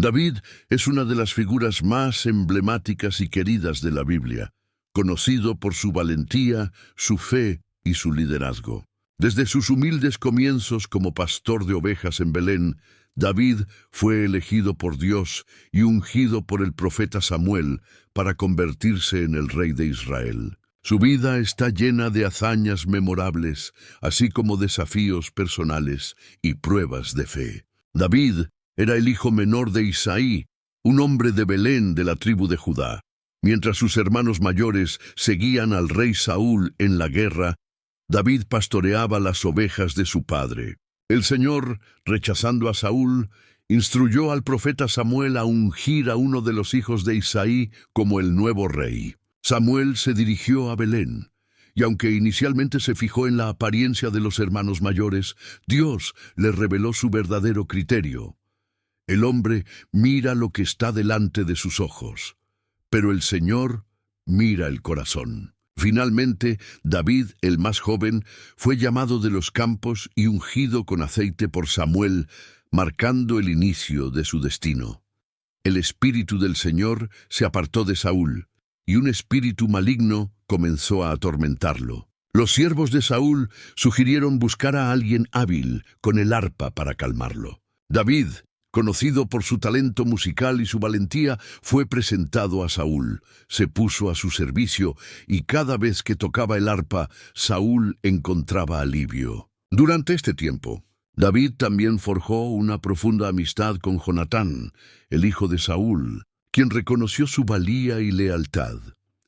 David es una de las figuras más emblemáticas y queridas de la Biblia, conocido por su valentía, su fe y su liderazgo. Desde sus humildes comienzos como pastor de ovejas en Belén, David fue elegido por Dios y ungido por el profeta Samuel para convertirse en el rey de Israel. Su vida está llena de hazañas memorables, así como desafíos personales y pruebas de fe. David era el hijo menor de Isaí, un hombre de Belén de la tribu de Judá. Mientras sus hermanos mayores seguían al rey Saúl en la guerra, David pastoreaba las ovejas de su padre. El Señor, rechazando a Saúl, instruyó al profeta Samuel a ungir a uno de los hijos de Isaí como el nuevo rey. Samuel se dirigió a Belén, y aunque inicialmente se fijó en la apariencia de los hermanos mayores, Dios le reveló su verdadero criterio. El hombre mira lo que está delante de sus ojos, pero el Señor mira el corazón. Finalmente, David, el más joven, fue llamado de los campos y ungido con aceite por Samuel, marcando el inicio de su destino. El espíritu del Señor se apartó de Saúl, y un espíritu maligno comenzó a atormentarlo. Los siervos de Saúl sugirieron buscar a alguien hábil con el arpa para calmarlo. David, conocido por su talento musical y su valentía, fue presentado a Saúl, se puso a su servicio y cada vez que tocaba el arpa, Saúl encontraba alivio. Durante este tiempo, David también forjó una profunda amistad con Jonatán, el hijo de Saúl, quien reconoció su valía y lealtad.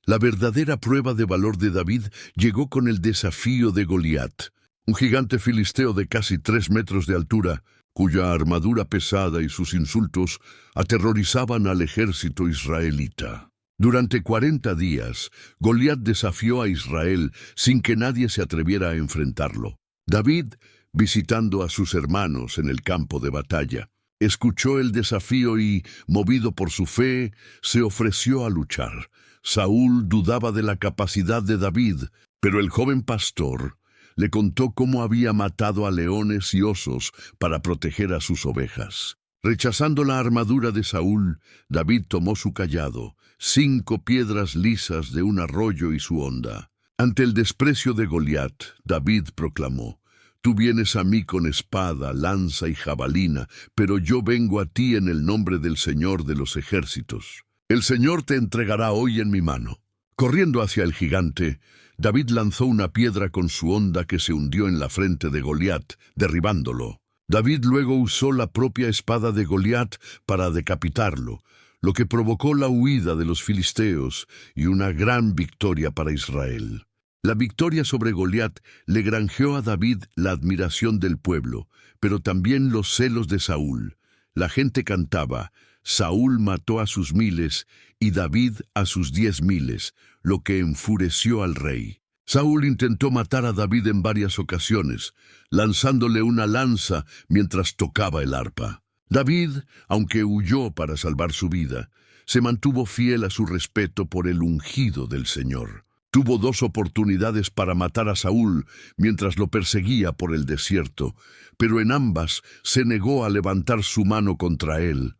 La verdadera prueba de valor de David llegó con el desafío de Goliat, un gigante filisteo de casi 3 metros de altura, cuya armadura pesada y sus insultos aterrorizaban al ejército israelita. Durante 40 días, Goliat desafió a Israel sin que nadie se atreviera a enfrentarlo. David, visitando a sus hermanos en el campo de batalla, escuchó el desafío y, movido por su fe, se ofreció a luchar. Saúl dudaba de la capacidad de David, pero el joven pastor le contó cómo había matado a leones y osos para proteger a sus ovejas. Rechazando la armadura de Saúl, David tomó su cayado, 5 piedras lisas de un arroyo y su honda. Ante el desprecio de Goliat, David proclamó: «Tú vienes a mí con espada, lanza y jabalina, pero yo vengo a ti en el nombre del Señor de los ejércitos. El Señor te entregará hoy en mi mano». Corriendo hacia el gigante, David lanzó una piedra con su honda que se hundió en la frente de Goliat, derribándolo. David luego usó la propia espada de Goliat para decapitarlo, lo que provocó la huida de los filisteos y una gran victoria para Israel. La victoria sobre Goliat le granjeó a David la admiración del pueblo, pero también los celos de Saúl. La gente cantaba: «Saúl mató a sus 1000 y David a sus 10.000», lo que enfureció al rey. Saúl intentó matar a David en varias ocasiones, lanzándole una lanza mientras tocaba el arpa. David, aunque huyó para salvar su vida, se mantuvo fiel a su respeto por el ungido del Señor. Tuvo 2 oportunidades para matar a Saúl mientras lo perseguía por el desierto, pero en ambas se negó a levantar su mano contra él,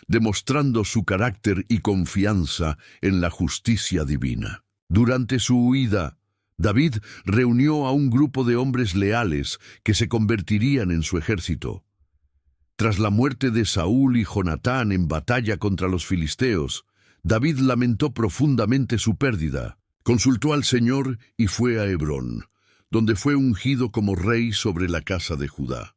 demostrando su carácter y confianza en la justicia divina. Durante su huida, David reunió a un grupo de hombres leales que se convertirían en su ejército. Tras la muerte de Saúl y Jonatán en batalla contra los filisteos, David lamentó profundamente su pérdida. Consultó al Señor y fue a Hebrón, donde fue ungido como rey sobre la casa de Judá.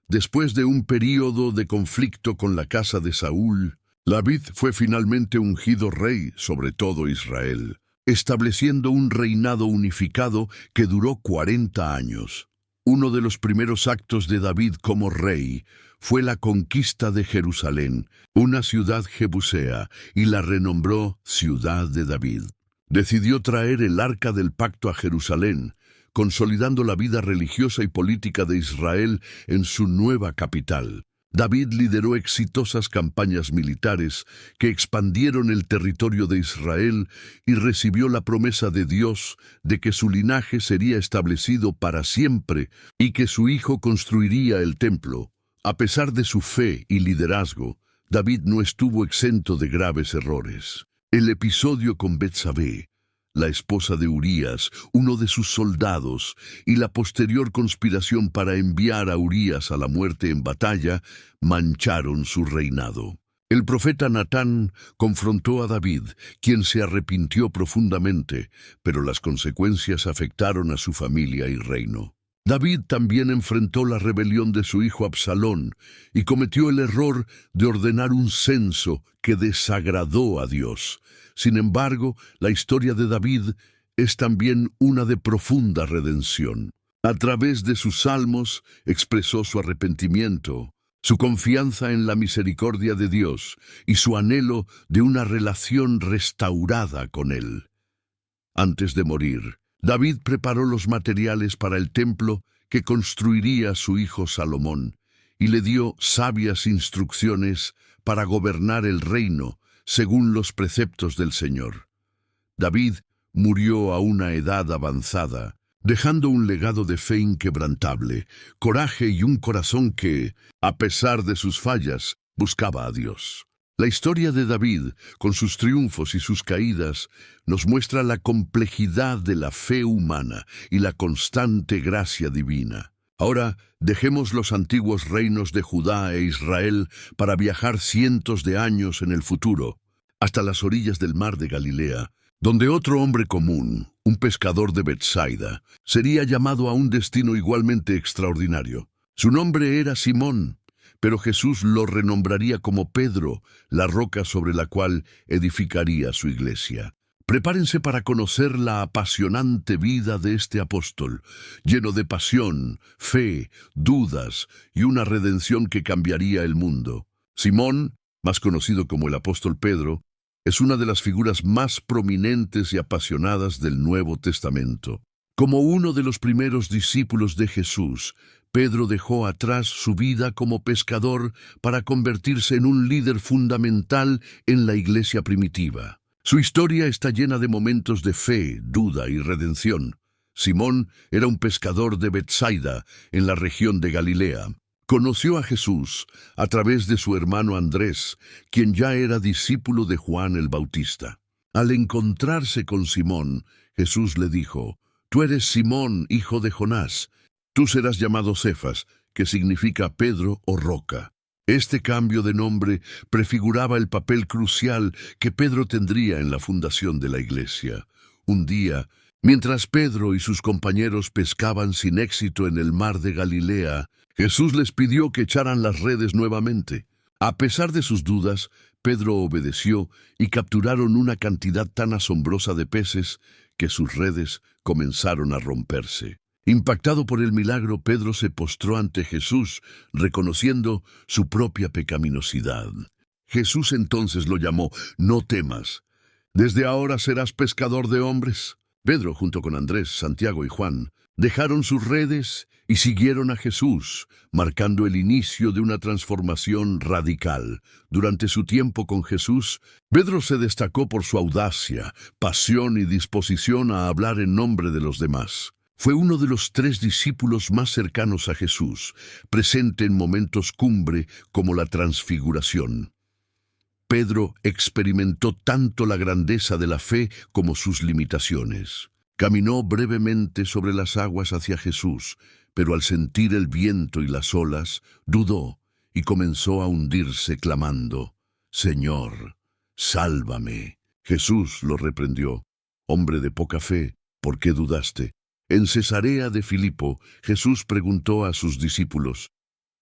Después de un período de conflicto con la casa de Saúl, David fue finalmente ungido rey sobre todo Israel, estableciendo un reinado unificado que duró 40 años. Uno de los primeros actos de David como rey fue la conquista de Jerusalén, una ciudad jebusea, y la renombró Ciudad de David. Decidió traer el Arca del Pacto a Jerusalén, consolidando la vida religiosa y política de Israel en su nueva capital. David lideró exitosas campañas militares que expandieron el territorio de Israel y recibió la promesa de Dios de que su linaje sería establecido para siempre y que su hijo construiría el templo. A pesar de su fe y liderazgo, David no estuvo exento de graves errores. El episodio con Betsabé, la esposa de Urías, uno de sus soldados, y la posterior conspiración para enviar a Urías a la muerte en batalla, mancharon su reinado. El profeta Natán confrontó a David, quien se arrepintió profundamente, pero las consecuencias afectaron a su familia y reino. David también enfrentó la rebelión de su hijo Absalón y cometió el error de ordenar un censo que desagradó a Dios. Sin embargo, la historia de David es también una de profunda redención. A través de sus salmos expresó su arrepentimiento, su confianza en la misericordia de Dios y su anhelo de una relación restaurada con Él. Antes de morir, David preparó los materiales para el templo que construiría su hijo Salomón y le dio sabias instrucciones para gobernar el reino según los preceptos del Señor. David murió a una edad avanzada, dejando un legado de fe inquebrantable, coraje y un corazón que, a pesar de sus fallas, buscaba a Dios. La historia de David, con sus triunfos y sus caídas, nos muestra la complejidad de la fe humana y la constante gracia divina. Ahora, dejemos los antiguos reinos de Judá e Israel para viajar cientos de años en el futuro, hasta las orillas del mar de Galilea, donde otro hombre común, un pescador de Betsaida, sería llamado a un destino igualmente extraordinario. Su nombre era Simón, pero Jesús lo renombraría como Pedro, la roca sobre la cual edificaría su iglesia. Prepárense para conocer la apasionante vida de este apóstol, lleno de pasión, fe, dudas y una redención que cambiaría el mundo. Simón, más conocido como el apóstol Pedro, es una de las figuras más prominentes y apasionadas del Nuevo Testamento. Como uno de los primeros discípulos de Jesús, Pedro dejó atrás su vida como pescador para convertirse en un líder fundamental en la iglesia primitiva. Su historia está llena de momentos de fe, duda y redención. Simón era un pescador de Betsaida, en la región de Galilea. Conoció a Jesús a través de su hermano Andrés, quien ya era discípulo de Juan el Bautista. Al encontrarse con Simón, Jesús le dijo: «Tú eres Simón, hijo de Jonás. Tú serás llamado Cefas, que significa Pedro o roca». Este cambio de nombre prefiguraba el papel crucial que Pedro tendría en la fundación de la iglesia. Un día, mientras Pedro y sus compañeros pescaban sin éxito en el mar de Galilea, Jesús les pidió que echaran las redes nuevamente. A pesar de sus dudas, Pedro obedeció y capturaron una cantidad tan asombrosa de peces que sus redes comenzaron a romperse. Impactado por el milagro, Pedro se postró ante Jesús, reconociendo su propia pecaminosidad. Jesús entonces lo llamó: «No temas. Desde ahora serás pescador de hombres». Pedro, junto con Andrés, Santiago y Juan, dejaron sus redes y siguieron a Jesús, marcando el inicio de una transformación radical. Durante su tiempo con Jesús, Pedro se destacó por su audacia, pasión y disposición a hablar en nombre de los demás. Fue uno de los 3 discípulos más cercanos a Jesús, presente en momentos cumbre como la transfiguración. Pedro experimentó tanto la grandeza de la fe como sus limitaciones. Caminó brevemente sobre las aguas hacia Jesús, pero al sentir el viento y las olas, dudó y comenzó a hundirse clamando: «Señor, sálvame». Jesús lo reprendió: «Hombre de poca fe, ¿por qué dudaste?». En Cesarea de Filipo, Jesús preguntó a sus discípulos: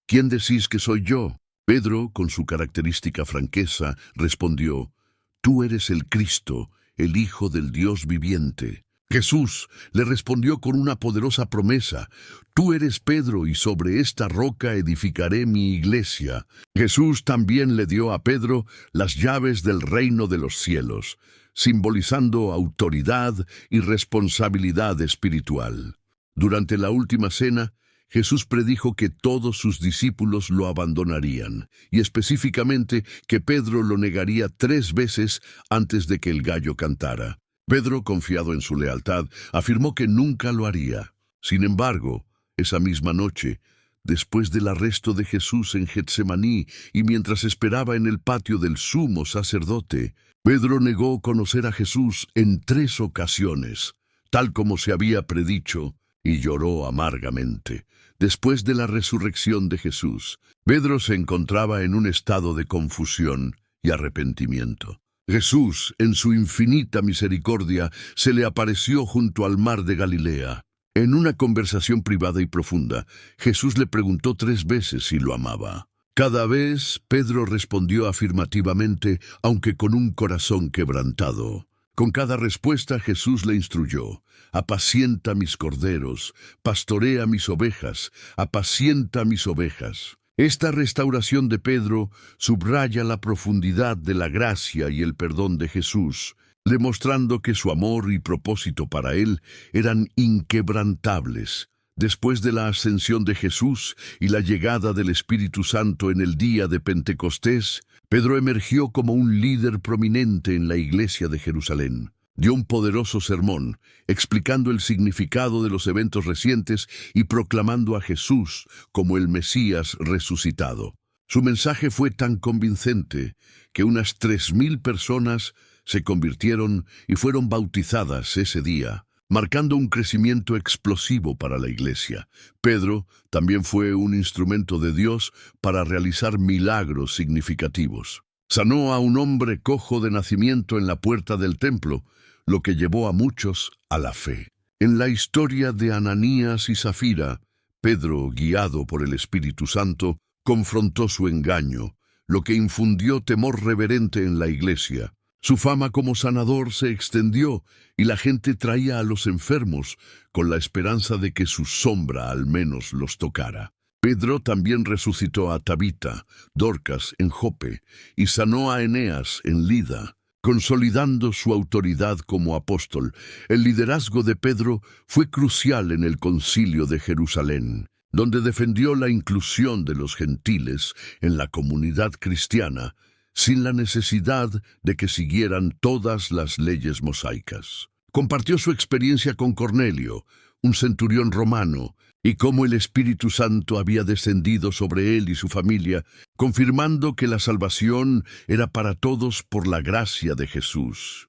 «¿Quién decís que soy yo?». Pedro, con su característica franqueza, respondió: «Tú eres el Cristo, el Hijo del Dios viviente». Jesús le respondió con una poderosa promesa: «Tú eres Pedro, y sobre esta roca edificaré mi iglesia». Jesús también le dio a Pedro las llaves del reino de los cielos, simbolizando autoridad y responsabilidad espiritual. Durante la última cena, Jesús predijo que todos sus discípulos lo abandonarían, y específicamente que Pedro lo negaría 3 veces antes de que el gallo cantara. Pedro, confiado en su lealtad, afirmó que nunca lo haría. Sin embargo, esa misma noche, Después del arresto de Jesús en Getsemaní y mientras esperaba en el patio del sumo sacerdote, Pedro negó conocer a Jesús en 3 ocasiones, tal como se había predicho, y lloró amargamente. Después de la resurrección de Jesús, Pedro se encontraba en un estado de confusión y arrepentimiento. Jesús, en su infinita misericordia, se le apareció junto al mar de Galilea. En una conversación privada y profunda, Jesús le preguntó 3 veces si lo amaba. Cada vez Pedro respondió afirmativamente, aunque con un corazón quebrantado. Con cada respuesta Jesús le instruyó: apacienta mis corderos, pastorea mis ovejas, apacienta mis ovejas. Esta restauración de Pedro subraya la profundidad de la gracia y el perdón de Jesús, demostrando que su amor y propósito para él eran inquebrantables. Después de la ascensión de Jesús y la llegada del Espíritu Santo en el día de Pentecostés, Pedro emergió como un líder prominente en la iglesia de Jerusalén. Dio un poderoso sermón, explicando el significado de los eventos recientes y proclamando a Jesús como el Mesías resucitado. Su mensaje fue tan convincente que unas 3.000 personas se convirtieron y fueron bautizadas ese día, marcando un crecimiento explosivo para la iglesia. Pedro también fue un instrumento de Dios para realizar milagros significativos. Sanó a un hombre cojo de nacimiento en la puerta del templo, lo que llevó a muchos a la fe. En la historia de Ananías y Zafira, Pedro, guiado por el Espíritu Santo, confrontó su engaño, lo que infundió temor reverente en la iglesia. Su fama como sanador se extendió y la gente traía a los enfermos con la esperanza de que su sombra al menos los tocara. Pedro también resucitó a Tabita, Dorcas en Jope, y sanó a Eneas en Lida, consolidando su autoridad como apóstol. El liderazgo de Pedro fue crucial en el Concilio de Jerusalén, donde defendió la inclusión de los gentiles en la comunidad cristiana, sin la necesidad de que siguieran todas las leyes mosaicas. Compartió su experiencia con Cornelio, un centurión romano, y cómo el Espíritu Santo había descendido sobre él y su familia, confirmando que la salvación era para todos por la gracia de Jesús.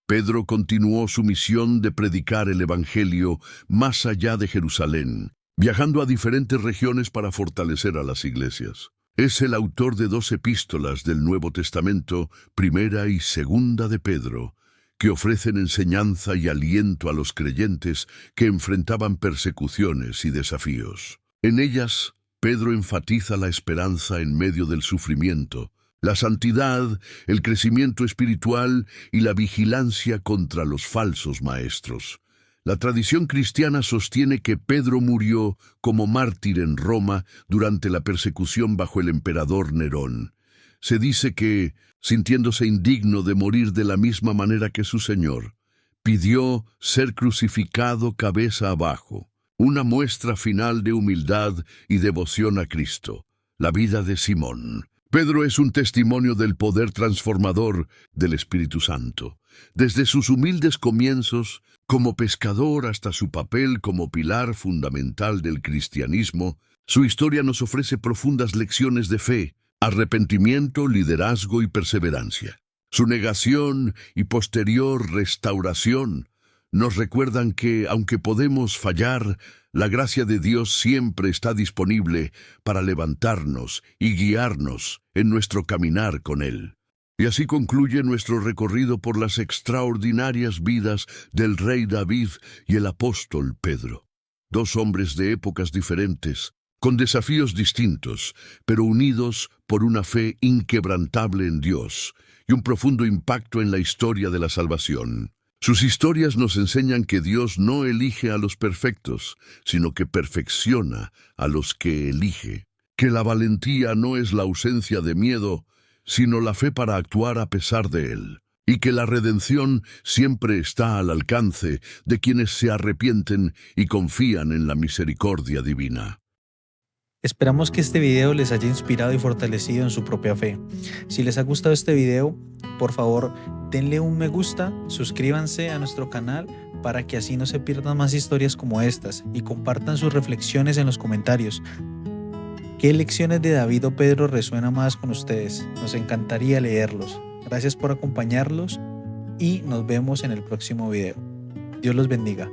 Pedro continuó su misión de predicar el Evangelio más allá de Jerusalén, viajando a diferentes regiones para fortalecer a las iglesias. Es el autor de 2 epístolas del Nuevo Testamento, Primera y Segunda de Pedro, que ofrecen enseñanza y aliento a los creyentes que enfrentaban persecuciones y desafíos. En ellas, Pedro enfatiza la esperanza en medio del sufrimiento, la santidad, el crecimiento espiritual y la vigilancia contra los falsos maestros. La tradición cristiana sostiene que Pedro murió como mártir en Roma durante la persecución bajo el emperador Nerón. Se dice que, sintiéndose indigno de morir de la misma manera que su Señor, pidió ser crucificado cabeza abajo, una muestra final de humildad y devoción a Cristo. La vida de Simón. Pedro es un testimonio del poder transformador del Espíritu Santo. Desde sus humildes comienzos, como pescador hasta su papel como pilar fundamental del cristianismo, su historia nos ofrece profundas lecciones de fe, arrepentimiento, liderazgo y perseverancia. Su negación y posterior restauración nos recuerdan que, aunque podemos fallar, la gracia de Dios siempre está disponible para levantarnos y guiarnos en nuestro caminar con Él. Y así concluye nuestro recorrido por las extraordinarias vidas del rey David y el apóstol Pedro. 2 hombres de épocas diferentes, con desafíos distintos, pero unidos por una fe inquebrantable en Dios y un profundo impacto en la historia de la salvación. Sus historias nos enseñan que Dios no elige a los perfectos, sino que perfecciona a los que elige. Que la valentía no es la ausencia de miedo, sino la fe para actuar a pesar de él. Y que la redención siempre está al alcance de quienes se arrepienten y confían en la misericordia divina. Esperamos que este video les haya inspirado y fortalecido en su propia fe. Si les ha gustado este video, por favor, denle un me gusta, suscríbanse a nuestro canal para que así no se pierdan más historias como estas, y compartan sus reflexiones en los comentarios. ¿Qué lecciones de David o Pedro resuena más con ustedes? Nos encantaría leerlos. Gracias por acompañarlos y nos vemos en el próximo video. Dios los bendiga.